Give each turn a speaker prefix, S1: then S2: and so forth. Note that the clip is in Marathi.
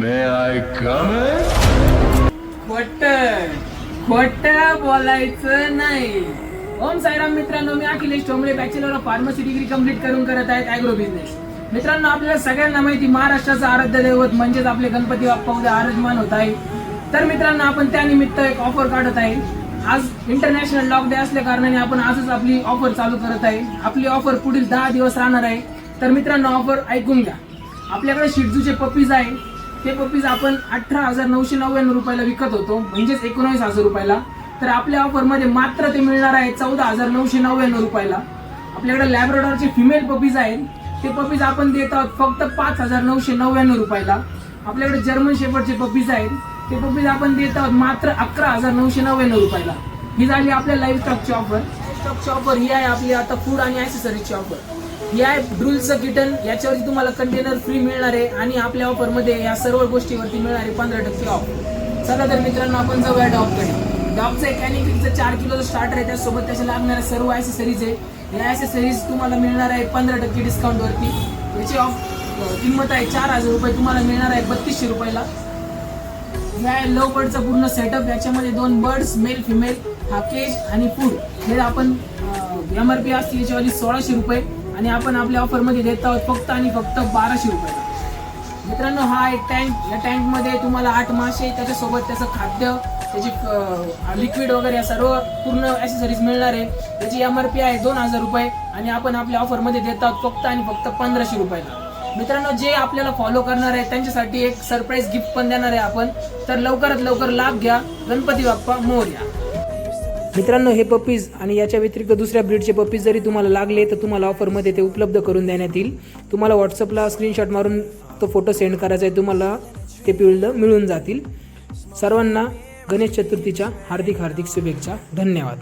S1: May I come in?
S2: खोटं बोलायचं नाही. ओम साईराम मित्रांनो, मी Akhilesh Thombare, bachelor of pharmacy degree complete करत आहेत ॲग्रो बिझनेस. मित्रांनो, आपल्याला सगळ्यांना माहिती महाराष्ट्राचं आराध्य दैवत म्हणजेच आपले गणपती बाप्पा उद्या आराधमान होत आहे. तर मित्रांनो, आपण त्यानिमित्त एक ऑफर काढत आहे. आज इंटरनॅशनल लॉक डे असल्या कारणाने आपण आजच आपली ऑफर चालू करत आहे. आपली ऑफर पुढील 10 दिवस राहणार आहे. तर मित्रांनो, ऑफर ऐकून घ्या. आपल्याकडे शिटजूचे पपीज आहे. ते पपीज आपण 18,999 रुपयाला विकत होतो, म्हणजेच 19,000 रुपयाला. तर आपल्या ऑफरमध्ये मात्र ते मिळणार आहे 14,999 रुपयाला. आपल्याकडे लॅब्राडॉरचे फिमेल पपीज आहेत. ते पपीज आपण देत आहोत फक्त 5,999 रुपयाला. आपल्याकडे जर्मन शेफर्डचे पपीज आहेत. ते पपीज आपण देत आहोत मात्र 11,999 रुपयाला. ही झाली आपल्या लाईव्ह स्टॉकची ऑफर. स्टॉकची ऑफर ही आहे आपली आता फूड आणि ॲक्सेसरीजची ऑफर. ही आहे ड्रूलचं किटन. याच्यावरती तुम्हाला कंटेनर फ्री मिळणार आहे आणि आपल्या ऑफरमध्ये या सर्व गोष्टीवरती मिळणार आहे 15% ऑफ. चला तर मित्रांनो, आपण जाऊया डॉगकडे. डॉगचं एक कॅनिकिटचं 4 किलोचं स्टार्टर आहे. त्यासोबत त्याच्या लागणाऱ्या सर्व ॲक्सेसरीज आहे. या ॲक्सेसरीज तुम्हाला मिळणार आहे 15% डिस्काउंटवरती. याची किंमत आहे 4,000 रुपये. तुम्हाला मिळणार आहे 3200 रुपयाला. या लव बर्डचा पूर्ण सेटअप. याच्यामध्ये 2 बर्ड्स, मेल फिमेल, हा केज आणि फूड. हे आपण MRP असते याच्यावाली 1,600 रुपये आणि आपण आपल्या ऑफरमध्ये देत आहोत फक्त आणि फक्त 1,200 रुपयाला. मित्रांनो, हा एक टँक. या टँकमध्ये तुम्हाला 8 मासे, त्याच्यासोबत त्याचं खाद्य, त्याची लिक्विड वगैरे सर्व पूर्ण ॲक्सेसरीज मिळणार आहे. त्याची MRP आहे 2,000 रुपये आणि आपण आपल्या ऑफरमध्ये देत आहोत फक्त आणि फक्त 1,500 रुपयाला. मित्रांनो, जे आपल्याला फॉलो करणार आहे त्यांच्यासाठी एक सरप्राईज गिफ्ट पण देणार आहे आपण. तर लवकरात लवकर लाभ घ्या. गणपती बाप्पा मोरया. मित्रांनो, हे पपीज आणि याच्या व्यतिरिक्त दुसऱ्या ब्रीडचे पपीज जरी तुम्हाला लागले तर तुम्हाला ऑफरमध्ये ते उपलब्ध करून देण्यात येईल. तुम्हाला व्हॉट्सअपला स्क्रीनशॉट मारून तो फोटो सेंड करायचा आहे. तुम्हाला ते मिळून जातील. सर्वांना गणेश चतुर्थीच्या हार्दिक शुभेच्छा. धन्यवाद.